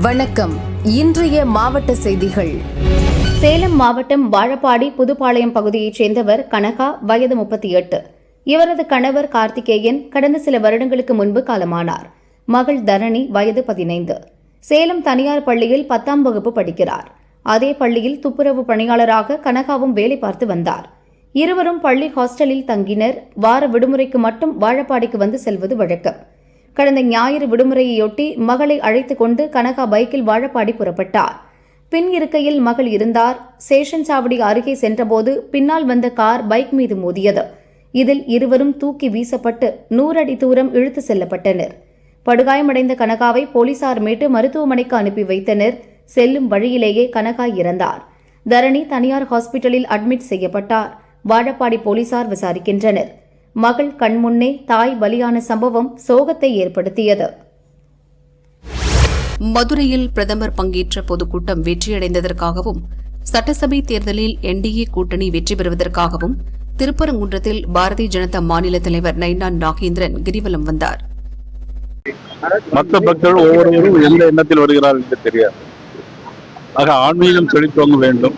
வணக்கம். இன்றைய மாவட்ட செய்திகள். சேலம் மாவட்டம் வாழப்பாடி புதுப்பாளையம் பகுதியைச் சேர்ந்தவர் கனகா, வயது 38. இவரது கணவர் கார்த்திகேயன் கடந்த சில வருடங்களுக்கு முன்பு காலமானார். மகள் தரணி, வயது 15. சேலம் தனியார் பள்ளியில் 10ஆம் வகுப்பு படிக்கிறார். அதே பள்ளியில் துப்புரவு பணியாளராக கனகாவும் வேலை பார்த்து வந்தார். இருவரும் பள்ளி ஹாஸ்டலில் தங்கினர். வார விடுமுறைக்கு மட்டும் வாழப்பாடிக்கு வந்து செல்வது வழக்கம். கடந்த ஞாயிறு விடுமுறையொட்டி மகளை அழைத்துக் கொண்டு கனகா பைக்கில் வாழப்பாடி புறப்பட்டார். பின் இருக்கையில் மகள் இருந்தார். சேஷன் சாவடி அருகே சென்றபோது பின்னால் வந்த கார் பைக் மீது மோதியது. இதில் இருவரும் தூக்கி வீசப்பட்டு 100 அடி தூரம் இழுத்து செல்லப்பட்டனர். படுகாயமடைந்த கனகாவை போலீசார் மீட்டு மருத்துவமனைக்கு அனுப்பி வைத்தனர். செல்லும் வழியிலேயே கனகா இறந்தார். தரணி தனியார் ஹாஸ்பிட்டலில் அட்மிட் செய்யப்பட்டார். வாழப்பாடி போலீசார் விசாரிக்கின்றனர். மகள் கண்முன்னே தாய் பலியான சம்பவம் சோகத்தை ஏற்படுத்தியது. மதுரையில் பிரதமர் பங்கேற்ற பொதுக்கூட்டம் வெற்றியடைந்ததற்காகவும், சட்டசபை தேர்தலில் NDA கூட்டணி வெற்றி பெறுவதற்காகவும் திருப்பரங்குன்றத்தில் பாரதிய ஜனதா மாநில தலைவர் நைனா நாகேந்திரன் கிரிவலம் வந்தார். மற்ற மக்கள் ஒவ்வொருவரும் எந்த எண்ணத்தில் வருகிறார்கள் என்று தெரியாது. ஆக ஆன்மீகம் செழித்தோங்க வேண்டும்.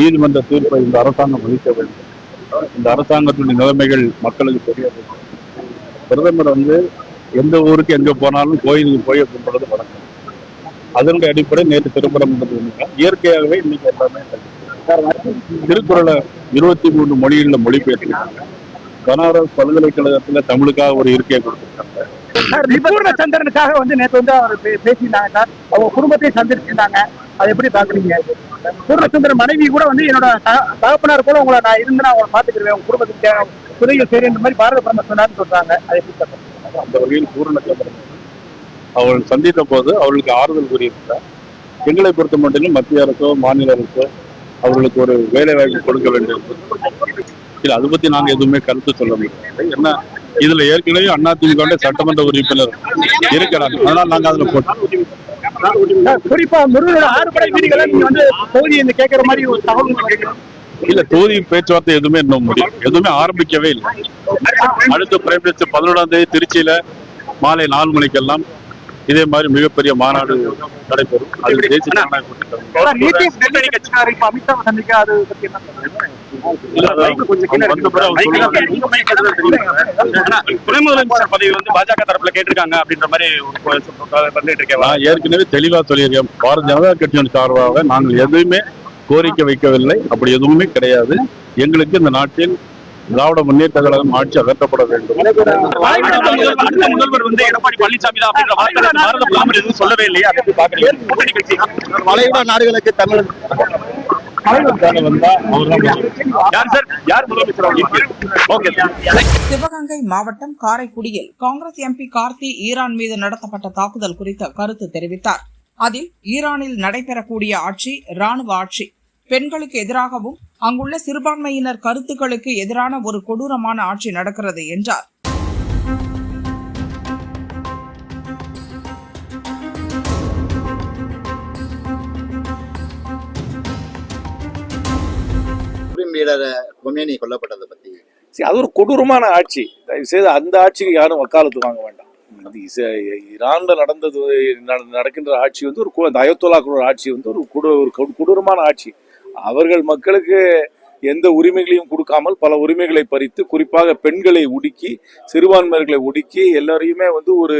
நீதிமன்ற தீர்ப்பை இந்த அரசாங்கம் மதிக்க வேண்டும். இந்த அரசாங்கத்தினுடைய நிலைமைகள் மக்களுக்கு தெரிய வேண்டும். பிரதமர் எந்த ஊருக்கு எங்க போனாலும் கோயிலுக்கு போய் கும்பிடுறது வழக்கம். அதனுடைய அடிப்படை நேற்று திருப்பரங்குன்றம் இயற்கையாகவே இன்னைக்கு எல்லாமே திருக்குறளை 23 மொழிகளில் மொழிபெயர்த்திருக்காங்க. பனாரஸ் பல்கலைக்கழகத்துல தமிழுக்காக ஒரு இருக்கையை கொடுத்திருக்காங்க. சந்திரனுக்காக நேற்று அவர் பேசியிருந்தாங்க சார். அவங்க குடும்பத்தையும் சந்திச்சிருந்தாங்க. அதை எப்படி பாக்குறீங்க? பூர்ணச்சந்திரன் மனைவி கூட என்னோட தகப்பனார் கூட உங்களை நான் இருந்து நான் உங்களை பாத்துக்கிறேன், உங்க குடும்பத்துக்கு துறைகள் சரி இந்த மாதிரி பாரத பிரதமர் சொன்னார்னு சொல்றாங்க. அதை எப்படி அந்த வகையில் பூர்ணச்சந்திரன் அவர்கள் சந்தித்த போது அவர்களுக்கு ஆறுதல் கூறியிருக்கிறார். எங்களை பொறுத்த மட்டும் மத்திய அரசோ மாநில அரசோ அவர்களுக்கு ஒரு வேலை வாய்ப்பு கொடுக்க வேண்டும். இல்லை, அதை பத்தி நாங்க எதுவுமே கருத்து சொல்ல முடியாது. என்ன, இதுல ஏற்கனவே அதிமுக சட்டமன்ற உறுப்பினர் இருக்கிறாங்க. அதனால நாங்க அதுல போட்டோம். குறிப்பா முருகனோட 6 படை வீடுகளை நீங்க தொகுதி கேட்கிற மாதிரி ஒரு தகவல் இல்ல, தொகுதி பேச்சுவார்த்தை எதுவுமே இன்னும் முடியும், எதுவுமே ஆரம்பிக்கவே இல்லை. அடுத்த பிரைம் மினிஸ்டர் 11ஆம் தேதி திருச்சியில மாலை 4 மணிக்கெல்லாம் இதே மாதிரி மிகப்பெரிய மாநாடு நடைபெறும். அது தேசிய பாஜக தரப்புல கேட்டிருக்காங்க அப்படின்ற மாதிரி ஏற்கனவே தெளிவா சொல்லியிருக்கேன். பாரதிய ஜனதா கட்சியின் சார்பாக நாங்கள் எதுவுமே கோரிக்கை வைக்கவில்லை. அப்படி எதுவுமே கிடையாது. எங்களுக்கு இந்த நாட்டில் திராவிட முன்னேற்ற கழகம் ஆட்சி அகற்றப்பட வேண்டும். முதல்வர் எடப்பாடி பழனிசாமி தான் சொல்லவே இல்லையா? வளைகுடா நாடுகளுக்கு தமிழ் சிவகங்கை மாவட்டம் காரைக்குடியில் காங்கிரஸ் MP கார்த்தி ஈரான் மீது நடத்தப்பட்ட தாக்குதல் குறித்த கருத்து தெரிவித்தார். அதில் ஈரானில் நடைபெறக்கூடிய ஆட்சி ராணுவ ஆட்சி, பெண்களுக்கு எதிராகவும் அங்குள்ள சிறுபான்மையினர் கருத்துக்களுக்கு எதிரான ஒரு கொடூரமான ஆட்சி நடக்கிறது என்றார். கொல்லப்பட்டதை பத்தி அது ஒரு கொடூரமான ஆட்சி. தயவுசெய்து அந்த ஆட்சிக்கு யாரும் வக்காலத்து வாங்க வேண்டாம். ஈரான்ல நடக்கின்ற ஆட்சி ஒரு அயத்தொல்லாக்களோட ஆட்சி ஒரு கொடூரமான ஆட்சி. அவர்கள் மக்களுக்கு எந்த உரிமைகளையும் கொடுக்காமல் பல உரிமைகளை பறித்து, குறிப்பாக பெண்களை ஒடுக்கி, சிறுபான்மையர்களை ஒடுக்கி, எல்லாரையுமே ஒரு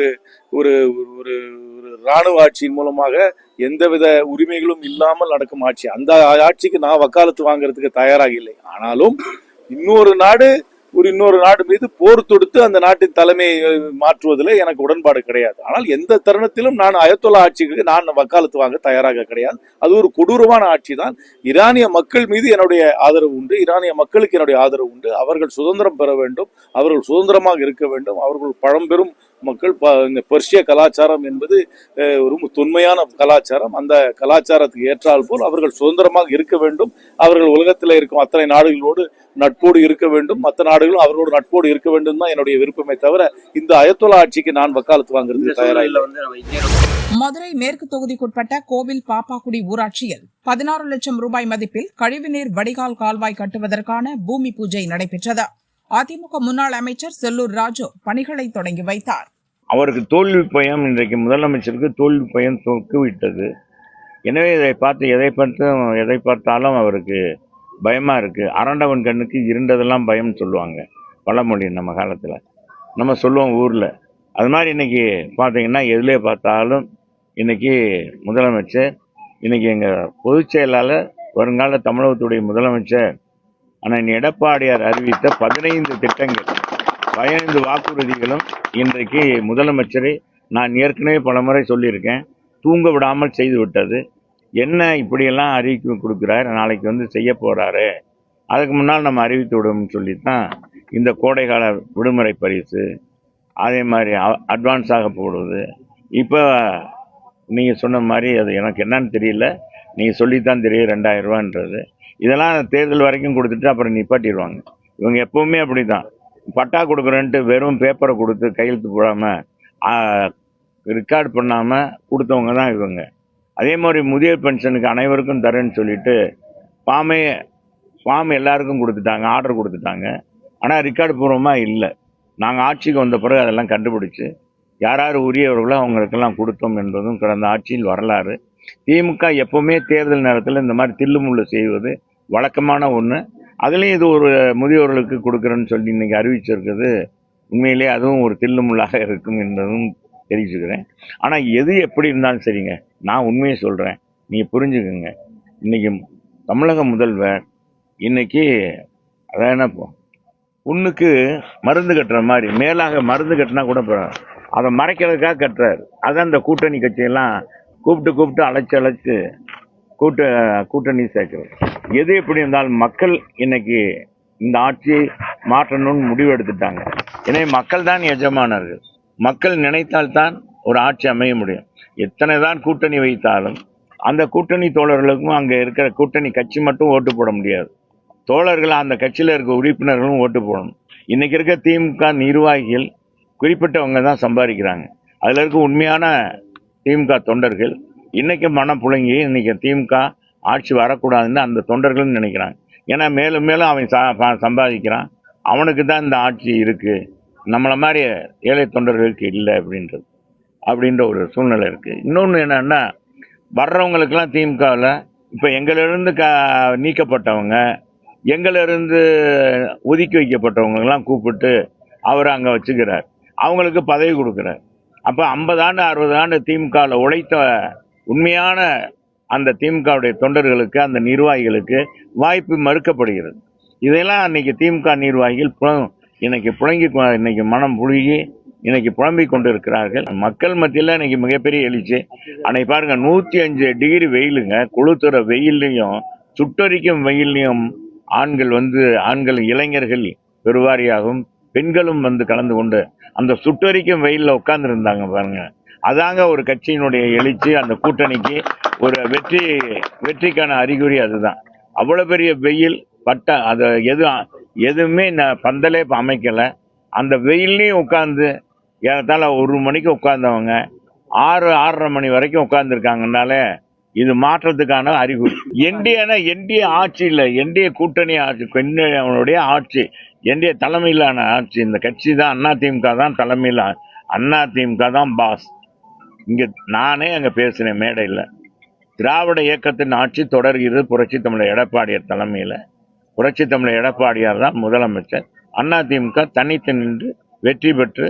ஒரு ஒரு இராணுவ ஆட்சியின் மூலமாக எந்தவித உரிமைகளும் இல்லாமல் நடக்கும் ஆட்சி. அந்த ஆட்சிக்கு நான் வக்காலத்து வாங்குறதுக்கு தயாராக இல்லை. ஆனாலும் இன்னொரு நாடு மீது போர் தொடுத்து அந்த நாட்டின் தலைமையை மாற்றுவதில் எனக்கு உடன்பாடு கிடையாது. ஆனால் எந்த தருணத்திலும் நான் அயத்தொல்லா ஆட்சிக்கு நான் வக்காலத்து வாங்க தயாராக கிடையாது. அது ஒரு கொடூரமான ஆட்சி தான். ஈரானிய மக்கள் மீது என்னுடைய ஆதரவு உண்டு. ஈரானிய மக்களுக்கு என்னுடைய ஆதரவு உண்டு. அவர்கள் சுதந்திரம் பெற வேண்டும். அவர்கள் சுதந்திரமாக இருக்க வேண்டும். அவர்கள் பழம்பெரும் மக்கள். இந்த பெர்ஷிய கலாச்சாரம் என்பது ஒரு தொன்மையான கலாச்சாரம். அந்த கலாச்சாரத்துக்கு ஏற்றால் போல் அவர்கள் சுதந்திரமாக இருக்க வேண்டும். அவர்கள் உலகத்தில் இருக்கும் அத்தனை நாடுகளோடு நட்போடு இருக்க வேண்டும். மற்ற நாடுகளும் அவர்களோடு நட்போடு இருக்க வேண்டும் தான் என்னுடைய விருப்பமே தவிர இந்த அயத்தொல்லா ஆட்சிக்கு நான் வக்காலத்து வாங்குறது தயாராக இல்லை. மதுரை மேற்கு தொகுதிக்குட்பட்ட கோவில் பாப்பாக்குடி ஊராட்சியில் 16 லட்சம் ரூபாய் மதிப்பில் கழிவுநீர் வடிகால் கால்வாய் கட்டுவதற்கான பூமி பூஜை நடைபெற்றது. அதிமுக முன்னாள் அமைச்சர் செல்லூர் ராஜு பணிகளை தொடங்கி வைத்தார். அவருக்கு தோல்வி பயம், இன்றைக்கு முதலமைச்சருக்கு தோல்வி பயம் தொக்குவிட்டது. எனவே எதை பார்த்தாலும் அவருக்கு பயமா இருக்கு. அரண்டவன் கண்ணுக்கு இருண்டதெல்லாம் பயம் சொல்லுவாங்க பழமொழி. நம்ம காலத்துல நம்ம சொல்லுவோம் ஊர்ல. அது மாதிரி இன்னைக்கு பார்த்தீங்கன்னா எதுலே பார்த்தாலும் இன்னைக்கு முதலமைச்சர், இன்னைக்கு எங்க பொதுச் செயலாளர், வருங்கால தமிழகத்துடைய முதலமைச்சர் அண்ணன் எடப்பாடியார் அறிவித்த 15 திட்டங்கள், 15 வாக்குறுதிகளும் இன்றைக்கு முதலமைச்சரை நான் ஏற்கனவே பலமுறை சொல்லியிருக்கேன், தூங்க விடாமல் செய்து விட்டது. என்ன இப்படியெல்லாம் அறிவிப்பு கொடுக்குறாரு, நாளைக்கு வந்து செய்ய போறாரு, அதுக்கு முன்னால் நம்ம அறிவித்து விடுவோம்னு சொல்லித்தான் இந்த கோடைகால விடுமுறை பரிசு, அதே மாதிரி அட்வான்ஸாக போடுவது. இப்போ நீங்கள் சொன்ன மாதிரி அது எனக்கு என்னன்னு தெரியல, நீங்கள் சொல்லித்தான் தெரியும் 2000 ரூபான்றது. இதெல்லாம் தேர்தல் வரைக்கும் கொடுத்துட்டு அப்புறம் நிப்பாட்டிடுவாங்க. இவங்க எப்பவுமே அப்படி தான், பட்டா கொடுக்குறேன்ட்டு வெறும் பேப்பரை கொடுத்து கையெழுத்து போடாமல் ரெக்கார்ட் பண்ணாமல் கொடுத்தவங்க தான் இவங்க. அதே மாதிரி முதியோர் பென்ஷனுக்கு அனைவருக்கும் தரேன்னு சொல்லிட்டு ஃபார்ம் எல்லாருக்கும் கொடுத்துட்டாங்க, ஆர்டர் கொடுத்துட்டாங்க. ஆனால் ரெக்கார்டு பூர்வமாக இல்லை. நாங்கள் ஆட்சிக்கு வந்த பிறகு அதெல்லாம் கண்டுபிடிச்சு யார் யார் உரியவர்களோ அவங்களுக்கெல்லாம் கொடுத்தோம் என்பதும் கடந்த ஆட்சியில் வரலாறு. திமுக எப்பவுமே தேர்தல் நேரத்தில் இந்த மாதிரி தில்லுமுள்ளு செய்வது வழக்கமான ஒன்று. அதுலேயும் இது ஒரு முதியோர்களுக்கு கொடுக்குறேன்னு சொல்லி இன்னைக்கு அறிவிச்சிருக்கிறது உண்மையிலேயே அதுவும் ஒரு தில்லுமுள்ளாக இருக்கும் என்பதும் தெரிவிச்சுக்கிறேன். ஆனால் எது எப்படி இருந்தாலும் சரிங்க, நான் உண்மையை சொல்கிறேன், நீங்கள் புரிஞ்சுக்குங்க. இன்னைக்கு தமிழக முதல்வர் இன்னைக்கு அதான் என்ன புண்ணுக்கு மருந்து கட்டுற மாதிரி, மேலாக மருந்து கட்டினா கூட அதை மறைக்கிறதுக்காக கட்டுறாரு. அதான் இந்த கூட்டணி கட்சியெல்லாம் கூப்பிட்டு அழைச்சு கூட்டணி சேர்க்கிறது. எது எப்படி இருந்தாலும் மக்கள் இன்னைக்கு இந்த ஆட்சியை மாற்றணும்னு முடிவு எடுத்துட்டாங்க. எனவே மக்கள் தான் எஜமானர்கள். மக்கள் நினைத்தால்தான் ஒரு ஆட்சி அமைய முடியும். எத்தனை தான் கூட்டணி வைத்தாலும் அந்த கூட்டணி தோழர்களுக்கும் அங்கே இருக்கிற கூட்டணி கட்சி மட்டும் ஓட்டு போட முடியாது. தோழர்கள் அந்த கட்சியில் இருக்க உறுப்பினர்களும் ஓட்டு போடணும். இன்னைக்கு இருக்க திமுக நிர்வாகிகள் குறிப்பிட்டவங்க தான் சம்பாதிக்கிறாங்க. அதில் இருக்க உண்மையான திமுக தொண்டர்கள் இன்னைக்கு மனம் புழங்கி இன்னைக்கு திமுக ஆட்சி வரக்கூடாதுன்னு அந்த தொண்டர்கள் நினைக்கிறாங்க. ஏன்னா மேலும் மேலும் அவன் சம்பாதிக்கிறான், அவனுக்கு தான் இந்த ஆட்சி இருக்கு, நம்மளை மாதிரி ஏழை தொண்டர்களுக்கு இல்லை அப்படின்ற ஒரு சூழ்நிலை இருக்கு. இன்னொன்று என்னன்னா, வர்றவங்களுக்கெல்லாம் திமுகவில் இப்போ எங்களிலிருந்து நீக்கப்பட்டவங்க, எங்களிலிருந்து ஒதுக்கி வைக்கப்பட்டவங்கெல்லாம் கூப்பிட்டு அவர் அங்கே வச்சுக்கிறார், அவங்களுக்கு பதவி கொடுக்குறார். அப்போ 50 ஆண்டு 60 ஆண்டு திமுகவில் உழைத்த உண்மையான அந்த திமுகவுடைய தொண்டர்களுக்கு, அந்த நிர்வாகிகளுக்கு வாய்ப்பு மறுக்கப்படுகிறது. இதெல்லாம் இன்னைக்கு திமுக நிர்வாகிகள் இன்னைக்கு மனம் புழுகி இன்னைக்கு புலம்பிக் கொண்டு இருக்கிறார்கள். மக்கள் மத்தியில் இன்னைக்கு மிகப்பெரிய எழுச்சி. அன்னைக்கு பாருங்க 105 டிகிரி வெயிலுங்க, கொளுத்துற வெயில்லையும் சுட்டரிக்கும் வெயில்லையும் ஆண்கள் இளைஞர்கள் பெருவாரியாகவும் பெண்களும் கலந்து கொண்டு அந்த சுட்டரிக்கும் வெயிலில் உட்கார்ந்து இருந்தாங்க பாருங்க. அதாங்க ஒரு கட்சியினுடைய எழுச்சி. அந்த கூட்டணிக்கு ஒரு வெற்றிக்கான அறிகுறி அதுதான். அவ்வளவு பெரிய வெயில் அதை எதுவுமே பந்தலே அமைக்கல. அந்த வெயிலையும் உட்கார்ந்து ஏறத்தாழ 1 மணிக்கு உட்கார்ந்தவங்க 6-6:30 மணி வரைக்கும் உட்கார்ந்துருக்காங்கனால இது மாற்றத்துக்கான அறிகுறி. என்டிஏ ஆட்சி இல்லை, என்டிஏ கூட்டணி ஆட்சி, அவனுடைய ஆட்சி, என்டிஏ தலைமையிலான ஆட்சி. இந்த கட்சி தான் அதிமுக தான் தலைமையில், அதிமுக தான் பாஸ். இங்க நானே அங்க பேசுறேன் மேடையில், திராவிட இயக்கத்தின் ஆட்சி தொடர்கிறது புரட்சி தமிழர் எடப்பாடியார் தலைமையில். புரட்சி தமிழர் எடப்பாடியார் தான் முதலமைச்சர். அதிமுக தனித்து நின்று வெற்றி பெற்று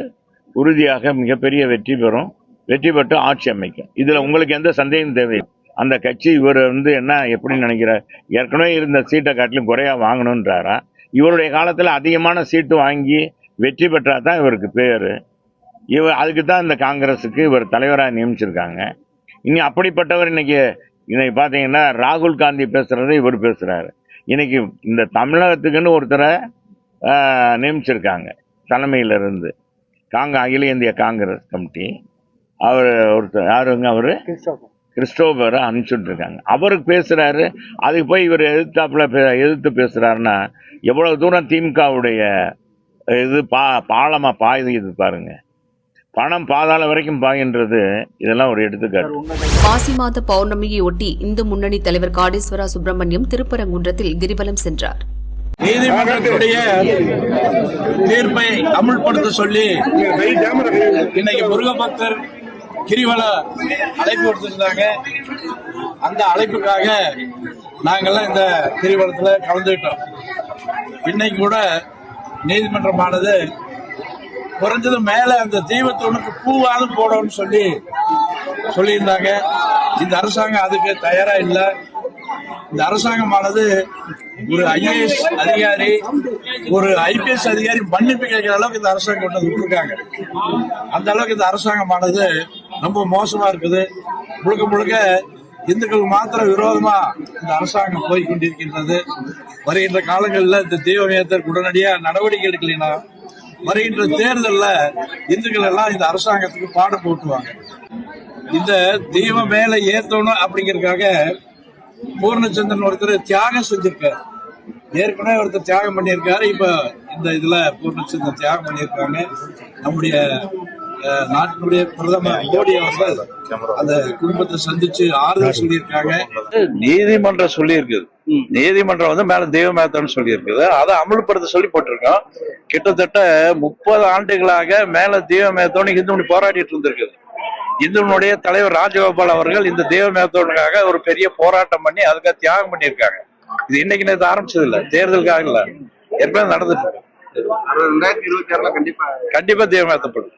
உறுதியாக மிகப்பெரிய வெற்றி பெற்று ஆட்சி அமைக்கும். இதுல உங்களுக்கு எந்த சந்தேகம் தேவை? அந்த கட்சி இவர் என்ன எப்படி நினைக்கிறார்? ஏற்கனவே இருந்த சீட்டை காட்டிலும் குறையா வாங்கணுன்றாரா? இவருடைய காலத்துல அதிகமான சீட்டு வாங்கி வெற்றி பெற்றா தான் இவருக்கு பேரு. அதுக்கு தான் இந்த காங்கிரஸுக்கு இவர் தலைவராக நியமிச்சிருக்காங்க. இனி அப்படிப்பட்டவர் இன்னைக்கு பாத்தீங்கன்னா ராகுல் காந்தி பேசுறதை இவர் பேசுறாரு. இன்னைக்கு இந்த தமிழகத்துக்குன்னு ஒருத்தரை நியமிச்சிருக்காங்க தலைமையிலிருந்து, அகில இந்திய காங்கிரஸ் கமிட்டி. அவர் ஒருத்தர் யாருங்க, அவரு கிறிஸ்டோபரை அனுப்பிச்சுட்டு இருக்காங்க. அவருக்கு பேசுறாரு. அதுக்கு போய் இவர் எதிர்த்து பேசுறாருன்னா எவ்வளவு தூரம் திமுகவுடைய இது பாலமா பாயுது பாருங்க. பணம் பாதாள வரைக்கும் பாய்கின்றது. இதெல்லாம் ஒரு எடுத்துக்காட்டு. மாசி மாத பௌர்ணமியை ஒட்டி இந்து முன்னணி தலைவர் காடேஸ்வரா சுப்பிரமணியம் திருப்பரங்குன்றத்தில் கிரிவலம் சென்றார். நீதிமன்றத்துடைய தீர்ப்பை அமுல்படுத்த சொல்லி இன்னைக்கு முருக பக்தர் கிரிவல அழைப்பு கொடுத்திருந்தாங்க. அந்த அழைப்புக்காக நாங்கெல்லாம் இந்த கிரிவலத்துல கலந்துக்கிட்டோம். இன்னைக்கு கூட நீதிமன்றமானது குறைஞ்சது மேல அந்த தீபத்தூணுக்கு பூவாவது போடணும்னு சொல்லியிருந்தாங்க. இந்த அரசாங்கம் அதுக்கு தயாரா இல்லை. இந்த அரசாங்கமானது ஒரு IAS அதிகாரி, ஒரு IPS அதிகாரி மன்னிப்பு கேட்கிற அளவுக்கு இந்த அரசாங்கம் கொண்டு வந்து விட்டுருக்காங்க. அந்த அளவுக்கு இந்த அரசாங்கமானது ரொம்ப மோசமா இருக்குது. முழுக்க முழுக்க இந்துக்கள் மாத்திரம் விரோதமா இந்த அரசாங்கம் போய் கொண்டிருக்கின்றது. வருகின்ற காலங்களில் இந்த தீபமேத்தருக்கு உடனடியாக நடவடிக்கை எடுக்கலைன்னா வருகின்ற தேர்தலில் இந்துக்கள் எல்லாம் இந்த அரசாங்கத்துக்கு பாடம் போட்டுவாங்க. இந்த தீபம் மேல ஏத்தணும் அப்படிங்கறதுக்காக பூர்ணச்சந்திரன் ஒருத்தர் தியாகம் செஞ்சிருக்காரு. ஏற்கனவே ஒருத்தர் தியாகம் பண்ணியிருக்காரு. இப்ப இந்த இதுல பூர்ணச்சந்திரன் தியாகம் பண்ணியிருக்காங்க. நம்முடைய நாட்டினுடைய பிரதமர் மோடி அவர்கள் அந்த குடும்பத்தை சந்திச்சு ஆறுதல் சொல்லியிருக்காங்க. நீதிமன்றம் சொல்லி இருக்குது. நீதிமன்றம் வந்து மேல தெய்வமேத்தம்னு சொல்லி இருக்குது. அதை அமல்படுத்த சொல்லி போட்டிருக்கோம். கிட்டத்தட்ட 30 ஆண்டுகளாக மேல தெய்வமேத்தம்னு இந்து போராடிட்டு இருந்திருக்குது. இந்துனுடைய தலைவர் ராஜகோபால் அவர்கள் இந்த தெய்வமேத்தம்காக ஒரு பெரிய போராட்டம் பண்ணி அதுக்காக தியாகம் பண்ணியிருக்காங்க. இது இன்னைக்கு நேற்று ஆரம்பிச்சது இல்ல, தேர்தலுக்காக இல்ல, ஏற்கனவே நடந்துட்டு இருக்கு. 2026 கண்டிப்பா தெய்வமேத்தப்படும்.